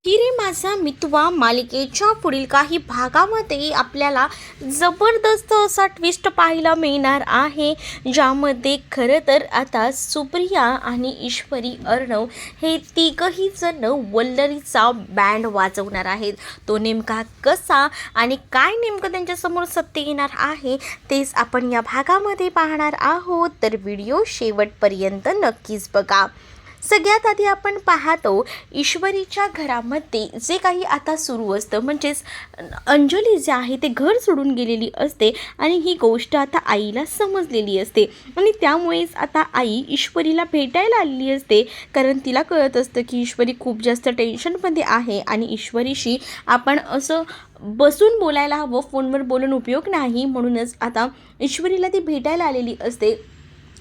हिरे माझा मितवा मालिकेच्या पुढील काही भागामध्ये आपल्याला जबरदस्त असा ट्विस्ट पाहायला मिळणार आहे, ज्यामध्ये खरं तर आता सुप्रिया आणि ईश्वरी अर्णव हे तिघही जण वल्लरीचा बँड वाजवणार आहेत. तो नेमका कसा आणि काय नेमकं त्यांच्यासमोर सत्य येणार आहे तेच आपण या भागामध्ये पाहणार आहोत. तर व्हिडिओ शेवटपर्यंत नक्कीच बघा. सगळ्यात आधी आपण पाहतो ईश्वरीच्या घरामध्ये जे काही आता सुरू असतं, म्हणजेच अंजली जे आहे ते घर सोडून गेलेली असते आणि ही गोष्ट आता आईला समजलेली असते आणि त्यामुळेच आता आई ईश्वरीला भेटायला आलेली असते, कारण तिला कळत असतं की ईश्वरी खूप जास्त टेन्शनमध्ये आहे आणि ईश्वरीशी आपण असं बसून बोलायला हवं, फोनवर बोलून उपयोग नाही. म्हणूनच आता ईश्वरीला ती भेटायला आलेली असते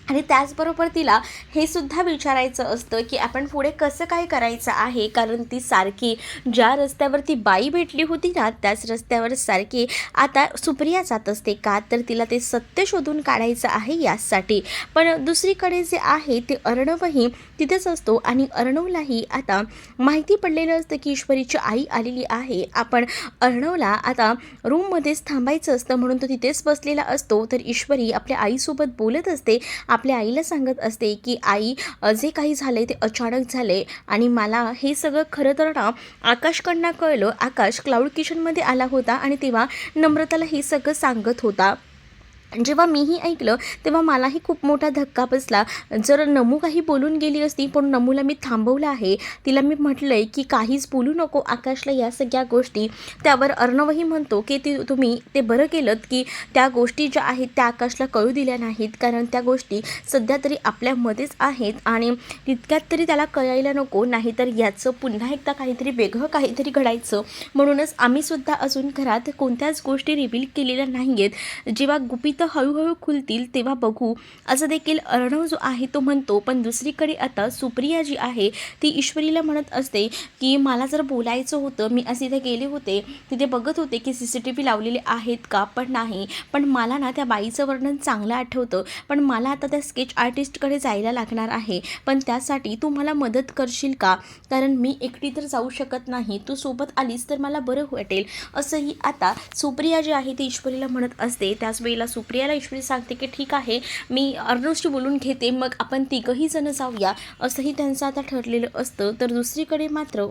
आणि त्याचबरोबर तिला हे सुद्धा विचारायचं असतं की आपण पुढे कसं काय करायचं आहे, कारण ती सारखी ज्या रस्त्यावर ती बाई भेटली होती ना त्याच रस्त्यावर सारखी आता सुप्रिया जात असते, का तर तिला ते सत्य शोधून काढायचं आहे यासाठी. पण दुसरीकडे जे आहे ते अर्णवही तिथेच असतो आणि अर्णवलाही आता माहिती पडलेलं असतं की ईश्वरीची आई आलेली आहे. आपण अर्णवला आता रूममध्येच थांबायचं असतं म्हणून तो तिथेच बसलेला असतो. तर ईश्वरी आपल्या आईसोबत बोलत असते, आपल्या आईला सांगत असते की आई, जे काही झाले ते अचानक झाले आणि मला हे सगळं खरं तर ना आकाशकडनं कळलं. आकाश क्लाउड किचनमध्ये आला होता आणि तेव्हा नम्रताला हे सगळं सांगत होता. जेव्हा मीही ऐकलं तेव्हा मलाही खूप मोठा धक्का बसला. जर नमू काही बोलून गेली असती, पण नमूला मी थांबवलं आहे. तिला मी म्हटलं आहे की काहीच बोलू नको आकाशला या सगळ्या गोष्टी. त्यावर अर्णवही म्हणतो की तुम्ही ते बरं केलं की त्या गोष्टी ज्या आहेत त्या आकाशला कळू दिल्या नाहीत, कारण त्या गोष्टी सध्या तरी आपल्यामध्येच आहेत आणि तितक्यात तरी त्याला कळायला नको, नाहीतर याचं पुन्हा एकदा काहीतरी वेगळं काहीतरी घडायचं. म्हणूनच आम्हीसुद्धा अजून घरात कोणत्याच गोष्टी रिव्हील केलेल्या नाही आहेत. जेव्हा गुपित हळूहळू खुलतील तेव्हा बघू, असं देखील अर्णव जो आहे तो म्हणतो. पण दुसरीकडे आता सुप्रिया जी आहे ती ईश्वरीला म्हणत असते की मला जर बोलायचं होतं, मी असे तिथे गेले होते, तिथे बघत होते की CCTV लावलेले आहेत का, पण नाही. पण मला ना त्या बाईचं वर्णन चांगलं आठवतं, पण मला आता त्या स्केच आर्टिस्टकडे जायला लागणार आहे. पण त्यासाठी तू मला मदत करशील का, कारण मी एकटी तर जाऊ शकत नाही, तू सोबत आलीस तर मला बरं वाटेल. असंही आता सुप्रिया जी आहे ती ईश्वरीला म्हणत असते. त्याच वेळेला सुप्रियाला ईश्वरी सांगते की ठीक आहे, मी अर्णवशी बोलून घेते, मग आपण तिघंही जण जाऊया, असंही त्यांचं आता ठरलेलं असतं. तर दुसरीकडे मात्र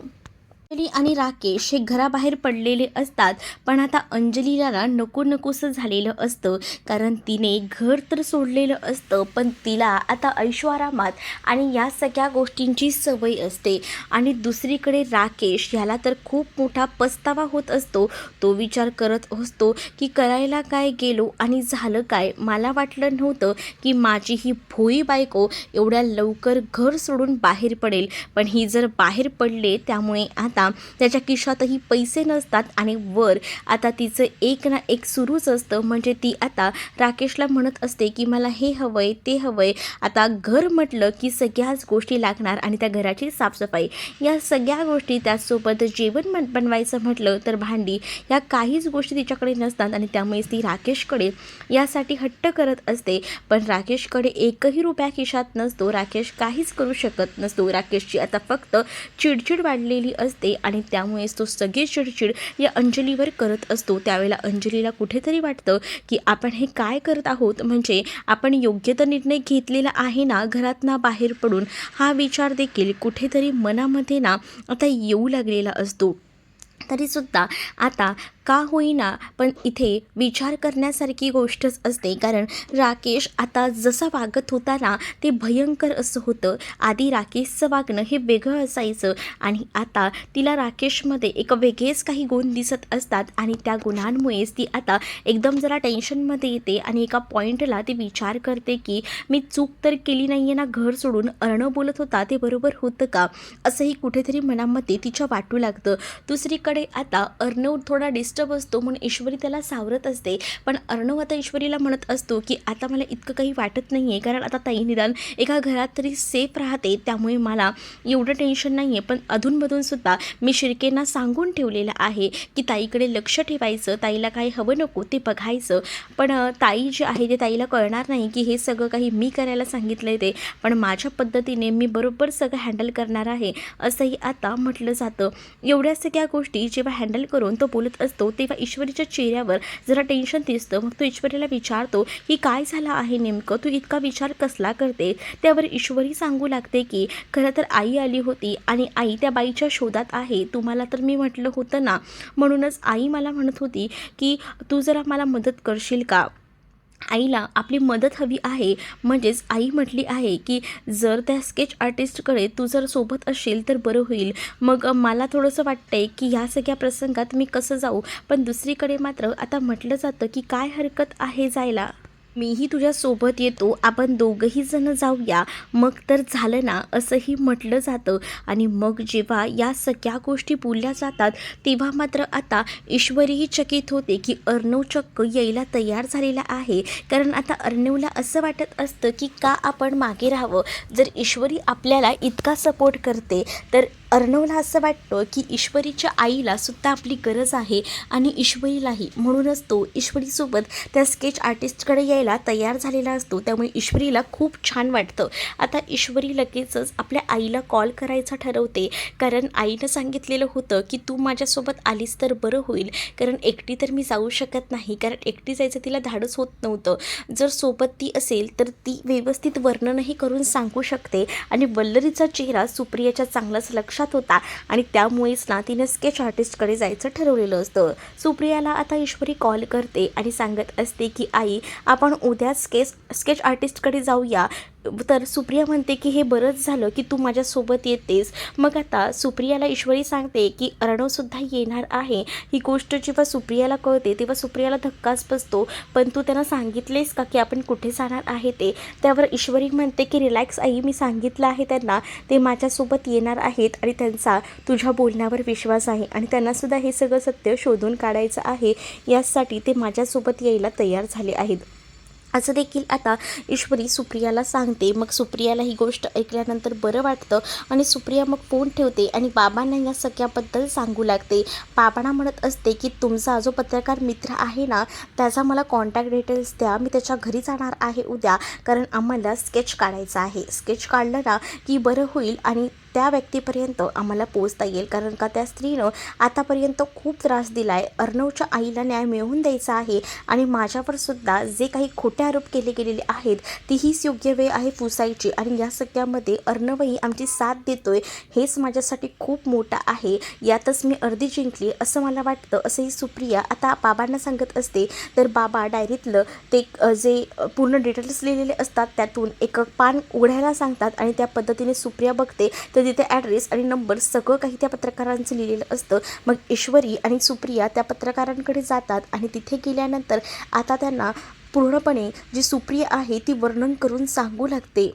अंजली आणि राकेश हे घराबाहेर पडलेले असतात. पण आता अंजलीला ना नको नकोसं झालेलं असतं, कारण तिने घर तर सोडलेलं असतं, पण तिला आता ऐशोआरामात आणि या सगळ्या गोष्टींची सवय असते. आणि दुसरीकडे राकेश ह्याला तर खूप मोठा पस्तावा होत असतो. तो विचार करत असतो की करायला काय गेलो आणि झालं काय. मला वाटलं नव्हतं की माझी ही भोळी बायको एवढ्या लवकर घर सोडून बाहेर पडेल, पण ही जर बाहेर पडले त्यामुळे आता त्याच्या खिशातही पैसे नसतात आणि वर आता तिचं एक ना एक सुरूच असतं. म्हणजे ती आता राकेशला म्हणत असते की मला हे हवंय ते हवंय. आता घर म्हटलं की सगळ्याच गोष्टी लागणार आणि त्या घराची साफसफाई, या सगळ्या गोष्टी, त्याचसोबत जेवण बनवायचं म्हटलं तर भांडी, या काहीच गोष्टी तिच्याकडे नसतात आणि त्यामुळेच ती राकेशकडे यासाठी हट्ट करत असते. पण राकेशकडे एकही रुपया खिशात नसतो, राकेश काहीच करू शकत नसतो. राकेशची आता फक्त चिडचिड वाढलेली असते आणि त्यामुळेच तो सगळी चिडचिड या अंजलीवर करत असतो. त्यावेळेला अंजलीला कुठेतरी वाटतं की आपण हे काय करत आहोत, म्हणजे आपण योग्य तर निर्णय घेतलेला आहे ना घरात ना बाहेर पडून, हा विचार देखील कुठेतरी मनामध्ये ना आता येऊ लागलेला असतो. तरीसुद्धा आता का होईना पण इथे विचार करण्यासारखी गोष्टच असते, कारण राकेश आता जसा वागत होता ना ते भयंकर असं होतं. आधी राकेशचं वागणं हे वेगळं असायचं आणि आता तिला राकेशमध्ये एक वेगळेच काही गुण दिसत असतात आणि त्या गुणांमुळेच ती आता एकदम जरा टेन्शनमध्ये येते आणि एका पॉईंटला ती विचार करते की मी चूक तर केली नाही आहे ना घर सोडून. अर्णव बोलत होता ते बरोबर होतं का, असंही कुठेतरी मनामध्ये तिच्या वाटू लागतं. दुसरीकडे आता अर्णव थोडा डिस्टर्ब असतो म्हणून ईश्वरी त्याला सावरत असते. पण अर्णव आता ईश्वरीला म्हणत असतो की आता मला इतकं काही वाटत नाही आहे, कारण आता ताई निदान एका घरात तरी सेफ राहते, त्यामुळे मला एवढं टेन्शन नाही आहे. पण अधूनमधूनसुद्धा मी शिर्केंना सांगून ठेवलेलं आहे की ताईकडे लक्ष ठेवायचं, ताईला काही हवं नको ते बघायचं. पण ताई जी आहे ते ताईला कळणार नाही की हे सगळं काही मी करायला सांगितलं आहे ते, पण माझ्या पद्धतीने मी बरोबर सगळं हँडल करणार आहे असंही आता म्हटलं जातं. एवढ्या सगळ्या गोष्टी जेव्हा हँडल करून तो बोलत असतो तेव्हा ईश्वरीच्या चेहऱ्यावर जरा टेन्शन दिसतं. मग तो ईश्वरीला विचारतो की काय झालं आहे नेमकं, तू इतका विचार कसला करते. त्यावर ईश्वरी सांगू लागते की खरं तर आई आली होती आणि आई त्या बाईच्या शोधात आहे, तुम्हाला तर मी म्हटलं होतं ना, म्हणूनच आई मला म्हणत होती की तू जरा मला मदत करशील का. आईला आपली मदत हवी आहे, म्हणजेच आई म्हटली आहे की जर त्या स्केच आर्टिस्टकडे तू जर सोबत असशील तर बरं होईल. मग मला थोडंसं वाटतंय की ह्या सगळ्या प्रसंगात मी कसं जाऊ, पण दुसरीकडे मात्र आता म्हटलं जातं की काय हरकत आहे जायला, मीही तुझ्यासोबत येतो, आपण दोघंही जण जाऊया, मग तर झालं ना, असंही म्हटलं जातं. आणि मग जेव्हा या सगळ्या गोष्टी बोलल्या जातात तेव्हा मात्र आता ईश्वरीही चकित होते की अर्णव चक्क यायला तयार झालेला आहे. कारण आता अर्णवला असं वाटत असतं की का आपण मागे राहावं, जर ईश्वरी आपल्याला इतका सपोर्ट करते तर अर्णवला असं वाटतं की ईश्वरीच्या आईला सुद्धा आपली गरज आहे आणि ईश्वरीलाही. म्हणूनच तो ईश्वरीसोबत त्या स्केच आर्टिस्टकडे यायला तयार झालेला असतो. त्यामुळे ईश्वरीला खूप छान वाटतं. आता ईश्वरी लगेचच आपल्या आईला कॉल करायचा ठरवते, कारण आईनं सांगितलेलं होतं की तू माझ्यासोबत आलीस तर बरं होईल, कारण एकटी तर मी जाऊ शकत नाही, कारण एकटी जायचं तिला धाडस होत नव्हतं. जर सोबत ती असेल तर ती व्यवस्थित वर्णनही करून सांगू शकते. आणि वल्लरीचा चेहरा सुप्रियाच्या चांगलाच लक्षात होता आणि त्यामुळेच ना तिने स्केच आर्टिस्टकडे जायचं ठरवलेलं असतं. सुप्रियाला आता ईश्वरी कॉल करते आणि सांगत असते की आई, आपण उद्या स्केच आर्टिस्टकडे जाऊया. तर सुप्रिया म्हणते की हे बरंच झालं की तू माझ्यासोबत येतेस. मग आता सुप्रियाला ईश्वरी सांगते की अर्णवसुद्धा येणार आहे. ही गोष्ट जेव्हा सुप्रियाला कळते तेव्हा सुप्रियाला धक्काच बसतो. पण तू त्यांना सांगितलेस का की आपण कुठे जाणार आहे ते. त्यावर ईश्वरी म्हणते की रिलॅक्स आई, मी सांगितलं आहे त्यांना, ते माझ्यासोबत येणार आहेत आणि त्यांचा तुझ्या बोलण्यावर विश्वास आहे आणि त्यांनासुद्धा हे सगळं सत्य शोधून काढायचं आहे, यासाठी ते माझ्यासोबत यायला तयार झाले आहेत असं देखील आता ईश्वरी सुप्रियाला सांगते. मग सुप्रियाला ही गोष्ट ऐकल्यानंतर बरं वाटतं आणि सुप्रिया मग फोन ठेवते आणि बाबांना या सगळ्याबद्दल सांगू लागते. बाबांना म्हणत असते की तुमचा जो पत्रकार मित्र आहे ना, त्याचा मला कॉन्टॅक्ट डिटेल्स द्या, मी त्याच्या घरी जाणार आहे उद्या, कारण आम्हाला स्केच काढायचं आहे. स्केच काढलं ना की बरं होईल आणि त्या व्यक्तीपर्यंत आम्हाला पोचता येईल, कारण का त्या स्त्रीनं आतापर्यंत खूप त्रास दिला आहे. अर्णवच्या आईला न्याय मिळवून द्यायचा आहे आणि माझ्यावर सुद्धा जे काही खोटे आरोप केले गेलेले आहेत ती हीच योग्य वेळ आहे पुसायची. आणि या सगळ्यामध्ये अर्णवही आमची साथ देतोय, हेच माझ्यासाठी खूप मोठं आहे, यातच मी अर्धी जिंकली असं मला वाटतं, असंही सुप्रिया आता बाबांना सांगत असते. तर बाबा डायरीतलं ते जे पूर्ण डिटेल्स लिहिलेले असतात त्यातून एक पान उघडायला सांगतात आणि त्या पद्धतीने सुप्रिया बघते तर तिथे ॲड्रेस आणि नंबर सगळं काही त्या पत्रकारांचं लिहिलेलं असतं. मग ईश्वरी आणि सुप्रिया त्या पत्रकारांकडे जातात आणि तिथे गेल्यानंतर आता त्यांना पूर्णपणे जी सुप्रिया आहे ती वर्णन करून सांगू लागते.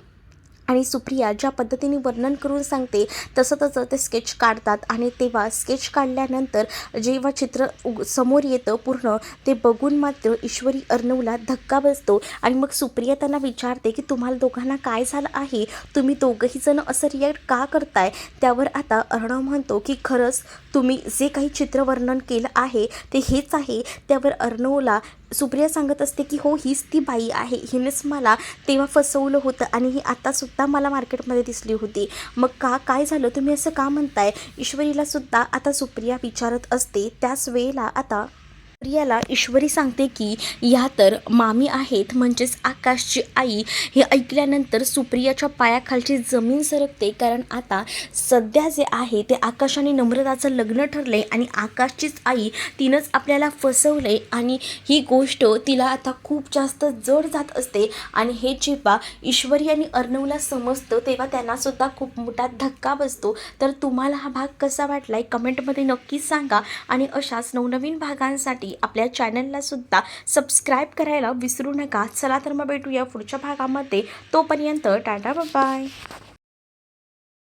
आणि सुप्रिया ज्या पद्धतीने वर्णन करून सांगते तसं ते स्केच काढतात. आणि तेव्हा स्केच काढल्यानंतर जेव्हा चित्र समोर येतं पूर्ण ते बघून मात्र ईश्वरी अर्णवला धक्का बसतो. आणि मग सुप्रिया त्यांना विचारते की तुम्हाला दोघांना काय झालं आहे, तुम्ही दोघंही जण असं रिॲक्ट का करताय. त्यावर आता अर्णव म्हणतो की खरंच तुम्ही जे काही चित्रवर्णन केलं आहे ते हेच आहे. त्यावर अर्णवला सुप्रिया सांगत असते की हो, हीच ती बाई आहे, हिनेच मला तेव्हा फसवलं होतं आणि ही आत्तासुद्धा मला मार्केटमध्ये दिसली होती. मग काय झालं, तुम्ही असं का म्हणताय. ईश्वरीलासुद्धा आता सुप्रिया विचारत असते. त्याच वेळेला आता सुप्रियाला ईश्वरी सांगते की या तर मामी आहेत, म्हणजेच आकाशची आई. हे ऐकल्यानंतर सुप्रियाच्या पायाखालची जमीन सरकते, कारण आता सध्या जे आहे ते आकाश आणि नम्रताचं लग्न ठरले आणि आकाशचीच आई तिनंच आपल्याला फसवले आणि ही गोष्ट तिला आता खूप जास्त जड जात असते. आणि हे जेव्हा ईश्वरी आणि अर्णवला समजतं तेव्हा त्यांनासुद्धा खूप मोठा धक्का बसतो. तर तुम्हाला हा भाग कसा वाटलाय कमेंटमध्ये नक्कीच सांगा आणि अशाच नवनवीन भागांसाठी आपल्या चॅनलला सुद्धा सबस्क्राईब करायला विसरू नका. चला तर मग भेटूया पुढच्या भागामध्ये. तोपर्यंत टाटा बाय.